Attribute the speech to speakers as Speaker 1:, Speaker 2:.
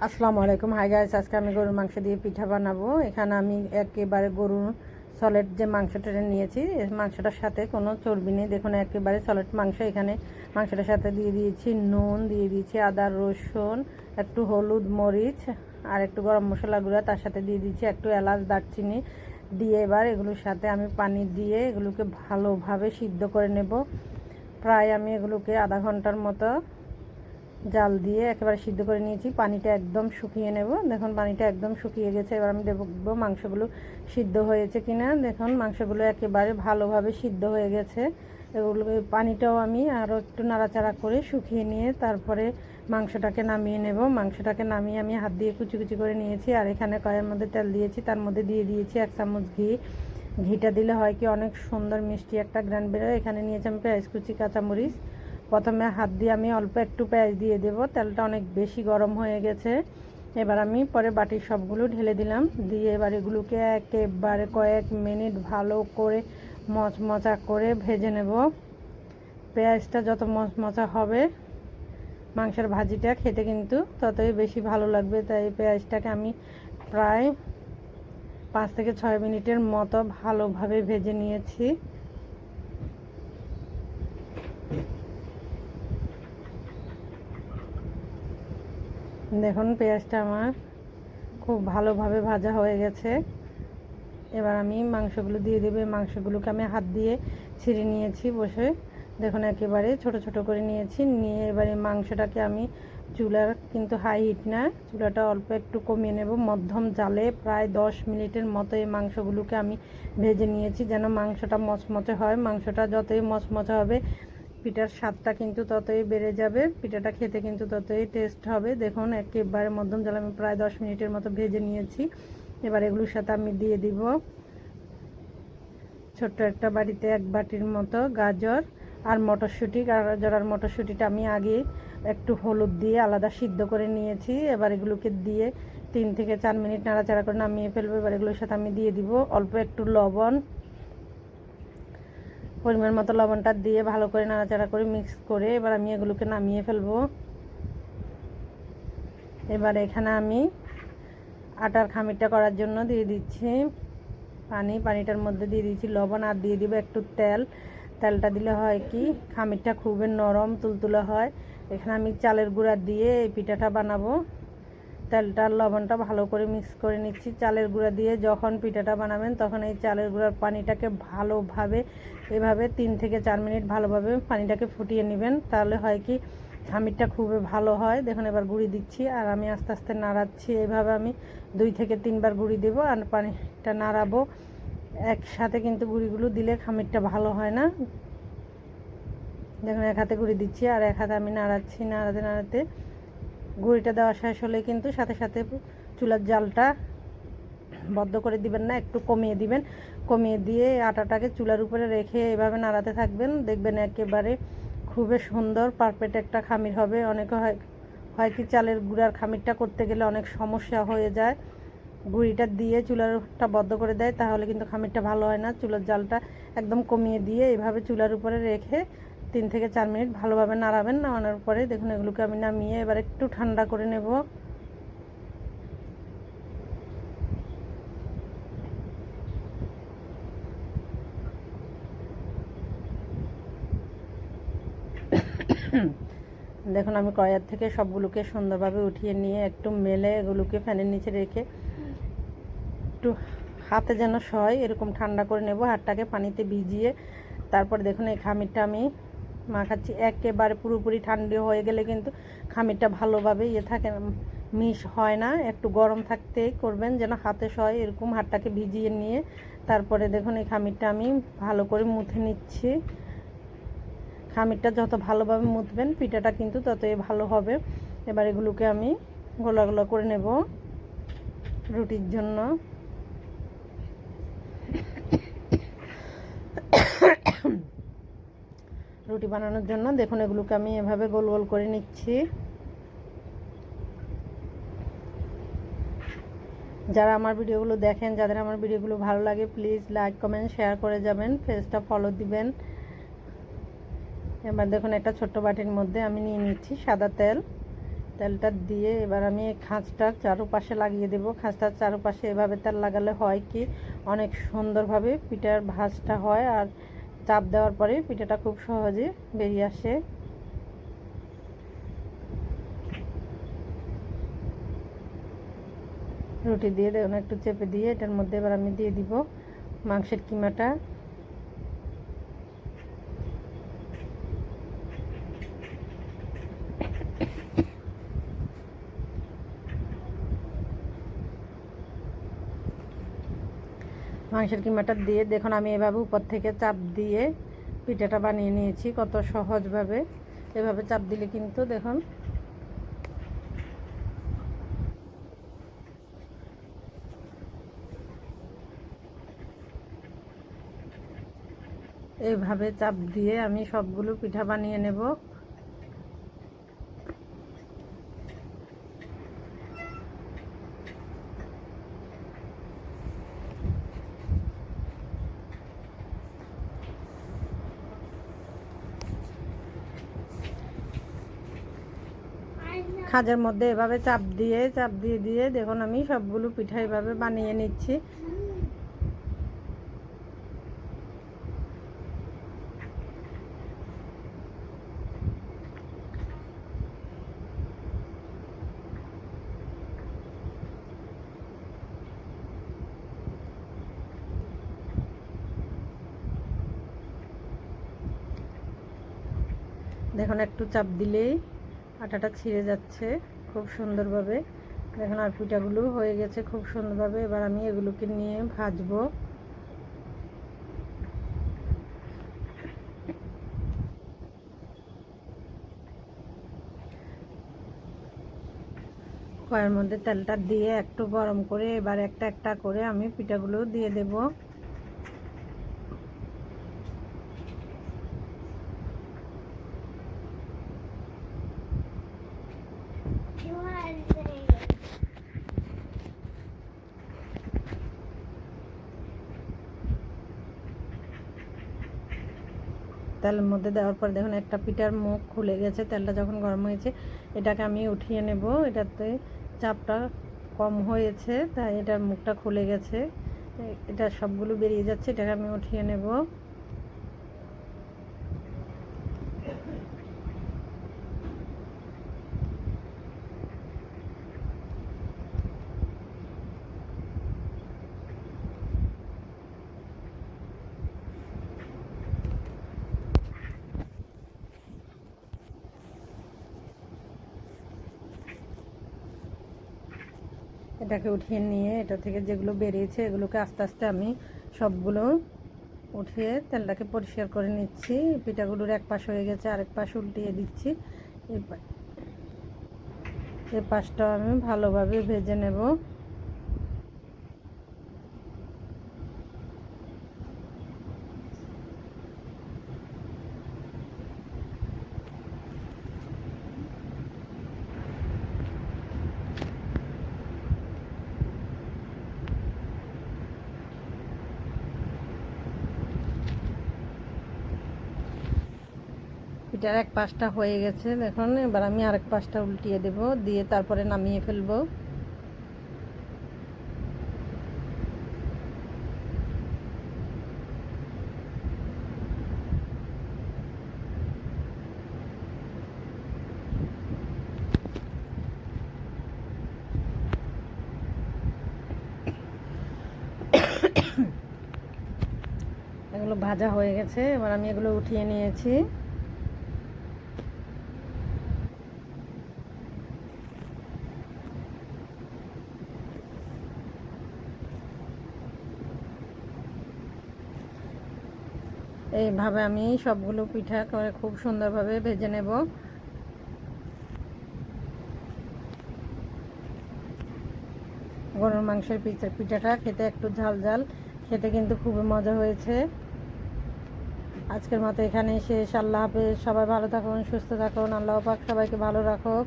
Speaker 1: আসসালামু আলাইকুম। Hi guys, আজকে আমি গরুর মাংস দিয়ে পিঠা বানাবো। এখানে আমি একেবারে গরুর সলিড যে মাংসটা নিয়েছি, এই মাংসটার সাথে কোনো চর্বি নেই। দেখুন একেবারে সলিড মাংস। এখানে মাংসটার সাথে দিয়ে দিয়েছি নুন, দিয়ে দিয়েছি আদা রসুন, একটু হলুদ মরিচ আর একটু গরম মশলা গুঁড়া, তার সাথে দিয়ে দিয়েছি একটু এলাচ দারচিনি দিয়ে এবার এগুলোর সাথে আমি পানি দিয়ে এগুলোকে ভালোভাবে সিদ্ধ করে নেব। প্রায় আমি এগুলোকে আধা ঘন্টার মতো জাল দিয়ে একেবারে সিদ্ধ করে নিয়েছি। পানিটা একদম শুকিয়ে নেব। দেখুন পানিটা একদম শুকিয়ে গেছে। এবার আমি দেখব মাংসগুলো সিদ্ধ হয়েছে কিনা। দেখুন মাংসগুলো একেবারে ভালোভাবে সিদ্ধ হয়ে গেছে। এগুলো পানিটাও আমি আরও একটু নাড়াচাড়া করে শুকিয়ে নিয়ে তারপরে মাংসটাকে নামিয়ে নেব। মাংসটাকে নামিয়ে আমি হাত দিয়ে কুচি কুচি করে নিয়েছি। আর এখানে কড়াইয়ের মধ্যে তেল দিয়েছি, তার মধ্যে দিয়ে দিয়েছি 1 চামচ ঘি। ঘিটা দিলে হয় কি অনেক সুন্দর মিষ্টি একটা গ্রান বেরোয়। এখানে নিয়েছি আমি পেঁয়াজ কুচি, কাঁচামরিচ। প্রথমে হাত দিয়ে আমি অল্প একটু পেঁয়াজ দিয়ে দেব। তেলটা অনেক বেশি গরম হয়ে গেছে। এবার আমি পরে বাটির সবগুলো ঢেলে দিলাম। দিয়ে এবার এগুলোকে একেবারে কয়েক মিনিট ভালো করে মচমচা করে ভেজে নেব। পেঁয়াজটা যত মচমচা হবে মাংসের ভাজিটা খেতে কিন্তু ততই বেশি ভালো লাগবে। তাই পেঁয়াজটাকে আমি প্রায় 5 থেকে 6 মিনিটের মতো ভালোভাবে ভেজে নিয়েছি। দেখুন পেঁয়াজটা আমার খুব ভালোভাবে ভাজা হয়ে গেছে। এবার আমি মাংসগুলো দিয়ে দেবো। মাংসগুলোকে আমি হাত দিয়ে ছিঁড়ে নিয়েছি বসে। দেখুন একেবারে ছোট ছোট করে নিয়েছি। নিয়ে এবারে মাংসটাকে আমি চুলার কিন্তু হাই হিট না, চুলাটা অল্প একটু কমিয়ে নেব। মধ্যম জালে প্রায় 10 মিনিটের মতো এই মাংসগুলোকে আমি ভেজে নিয়েছি, যেন মাংসটা মচমচে হয়। মাংসটা যতই মচমচে হবে পিঠার স্বাদটা কিন্তু ততই বেড়ে যাবে, পিঠাটা খেতে কিন্তু ততই টেস্ট হবে। দেখুন একেবারে মধ্যম জালে আমি প্রায় 10 মিনিটের মতো ভেজে নিয়েছি। এবার এগুলোর সাথে আমি দিয়ে দিব ছোট্ট একটা বাটিতে 1 বাটির মতো গাজর আর মটরশুঁটি। গাজর আর মটরশুঁটিটা আমি আগে একটু হলুদ দিয়ে আলাদা সিদ্ধ করে নিয়েছি। এবার এগুলোকে দিয়ে 3 থেকে 4 মিনিট নাড়াচাড়া করে নামিয়ে ফেলবো। এবার এগুলোর সাথে আমি দিয়ে দিব অল্প একটু লবণ, পরিমাণ মতো লবণটা দিয়ে ভালো করে নাড়াচাড়া করে মিক্স করে এবার আমি এগুলোকে নামিয়ে ফেলবো। এবার এখানে আমি আটার খামিরটা করার জন্য দিয়ে দিচ্ছি পানিটার মধ্যে দিয়ে দিচ্ছি লবণ আর দিয়ে দিব একটু তেল। তেলটা দিলে হয় কি খামিরটা খুবই নরম তুলতুলে হয়। এখানে আমি চালের গুঁড়া দিয়ে এই পিঠাটা বানাবো। তেলটা লবণটা ভালো করে মিক্স করে নিচ্ছি। চালের গুঁড়া দিয়ে যখন পিঠাটা বানাবেন তখন এই চালের গুঁড়ার পানিটাকে ভালোভাবে এভাবে 3 থেকে 4 মিনিট ভালোভাবে পানিটাকে ফুটিয়ে নেবেন। তাহলে হয় কি খামিরটা খুবই ভালো হয়। দেখুন এবার গুঁড়ি দিচ্ছি আর আমি আস্তে আস্তে নাড়াচ্ছি। এইভাবে আমি 2 থেকে 3 বার গুঁড়ি দেবো আর পানিটা নাড়াবো। একসাথে কিন্তু গুঁড়িগুলো দিলে খামিরটা ভালো হয় না। দেখুন এক হাতে গুঁড়ি দিচ্ছি আর এক হাতে আমি নাড়াচ্ছি। নাড়াতে নাড়াতে গুঁড়িটা দেওয়া শেষ হলে কিন্তু সাথে সাথে চুলার জালটা বন্ধ করে দিবেন না, একটু কমিয়ে দিবেন। কমিয়ে দিয়ে আটাটাকে চুলার উপরে রেখে এভাবে নাড়াতে থাকবেন। দেখবেন একেবারে খুবই সুন্দর পারফেক্ট একটা খামির হবে। অনেকে হয় কি চালের গুঁড়ার খামিরটা করতে গেলে অনেক সমস্যা হয়ে যায়, গুঁড়িটা দিয়ে চুলারটা বন্ধ করে দেয়, তাহলে কিন্তু খামিরটা ভালো হয় না। চুলার জালটা একদম কমিয়ে দিয়ে এভাবে চুলার উপরে রেখে 3 থেকে 4 মিনিট ভালোভাবে নাড়াবেন। নাড়ানোর পরে দেখুন এগুলোকে আমি নামিয়ে এবার একটু ঠান্ডা করে নেব। দেখুন আমি কড়াইয়ের থেকে সবগুলোকে সুন্দরভাবে উঠিয়ে নিয়ে একটু মেলে এগুলোকে ফ্যানের নিচে রেখে একটু হাতে যেন সয় এরকম ঠান্ডা করে নেব। হাতটাকে পানিতে ভিজিয়ে তারপর দেখুন এই খামিরটা আমি মাখাচ্ছি। একেবারে পুরোপুরি ঠান্ডা হয়ে গেলে কিন্তু খামিরটা ভালোভাবে থাকে মিশ হয় না। একটু গরম থাকতেই করবেন যেন হাতে সয় এরকম। হাতটাকে ভিজিয়ে নিয়ে তারপরে দেখুন এই খামিরটা আমি ভালো করে মুথে নিচ্ছি। খামিরটা যত ভালোভাবে মুথবেন পিঠাটা কিন্তু ততই ভালো হবে। এবার এগুলোকে আমি গোলা গোলা করে নেব রুটির জন্য। রুটি বানানোর জন্য দেখুন এগুলোকে আমি এভাবে গোল গোল করে নিচ্ছি। যারা আমার ভিডিওগুলো দেখেন, যাদের আমার ভিডিওগুলো ভালো লাগে প্লিজ লাইক কমেন্ট শেয়ার করে যাবেন, পেজটা ফলো দিবেন। এবার দেখুন একটা ছোট্ট বাটির মধ্যে আমি নিয়ে নিচ্ছি সাদা তেল। তেলটা দিয়ে এবার আমি এই খাঁজটার চারপাশে লাগিয়ে দেব। খাঁজটার চারপাশে এভাবে তেল লাগালে হয় কি অনেক সুন্দরভাবে পিঠার ভাঁজটা হয়, আর চাপ দেওয়ার পরে পিঠাটা খুব সহজে বেরিয়ে আসে। রুটি দিয়ে দেখুন একটু চেপে দিয়ে এটার মধ্যে এবার আমি দিয়ে দিব মাংসের কিমাটা। মাংসের কিমাটা দিয়ে দেখুন আমি এভাবে উপর থেকে চাপ দিয়ে পিঠাটা বানিয়ে নিয়েছি কত সহজভাবে। এভাবে চাপ দিলে কিন্তু দেখুন এইভাবে চাপ দিয়ে আমি সবগুলো পিঠা বানিয়ে নেব। খাঁজের মধ্যে এভাবে চাপ দিয়ে দিয়ে দেখুন আমি সবগুলো পিঠা এভাবে বানিয়ে নিচ্ছি। দেখুন একটু চাপ দিলেই আটাটা ছিঁড়ে যাচ্ছে খুব সুন্দরভাবে। দেখুন আর পিঠাগুলো হয়ে গেছে খুব সুন্দরভাবে। এবার আমি এগুলোকে নিয়ে ভাজবো। কড়াইয়ের মধ্যে তেলটা দিয়ে একটু গরম করে এবার একটা একটা করে আমি পিঠাগুলো দিয়ে দেব। তেলের মধ্যে দেওয়ার পর দেখুন একটা পিঠার মুখ খুলে গেছে, তেলটা যখন গরম হয়েছে এটাকে আমি উঠিয়ে নেব। এটাতে চাপটা কম হয়েছে তাই এটার মুখটা খুলে গেছে, এটা সবগুলো বেরিয়ে যাচ্ছে, এটাকে আমি উঠিয়ে নেব। এটাকে উঠিয়ে নিয়ে এটা থেকে যেগুলো বেরিয়েছে এগুলোকে আস্তে আস্তে আমি সবগুলো উঠিয়ে তেলটাকে পরিষ্কার করে নিচ্ছি। পিঠাগুলোর এক পাশ হয়ে গেছে, আরেক পাশ উল্টিয়ে দিচ্ছি। এই পাশটাও আমি ভালোভাবে ভেজে নেব। পিঠার এক পাশটা হয়ে গেছে দেখুন, এবার আমি আরেক পাশটা উল্টিয়ে দেব, দিয়ে তারপরে নামিয়ে ফেলবো। এগুলো ভাজা হয়ে গেছে, এবার আমি এগুলো উঠিয়ে নিয়েছি। এইভাবে আমি সবগুলো পিঠা করে খুব সুন্দরভাবে ভেজে নেব। গরুর মাংসের পিঠাটা খেতে একটু ঝাল ঝাল, খেতে কিন্তু খুবই মজা হয়েছে। আজকের মতো এখানেই শেষ। আল্লাহ হাফেজ। সবাই ভালো থাকুন, সুস্থ থাকুন। আল্লাহ পাক সবাইকে ভালো রাখুক।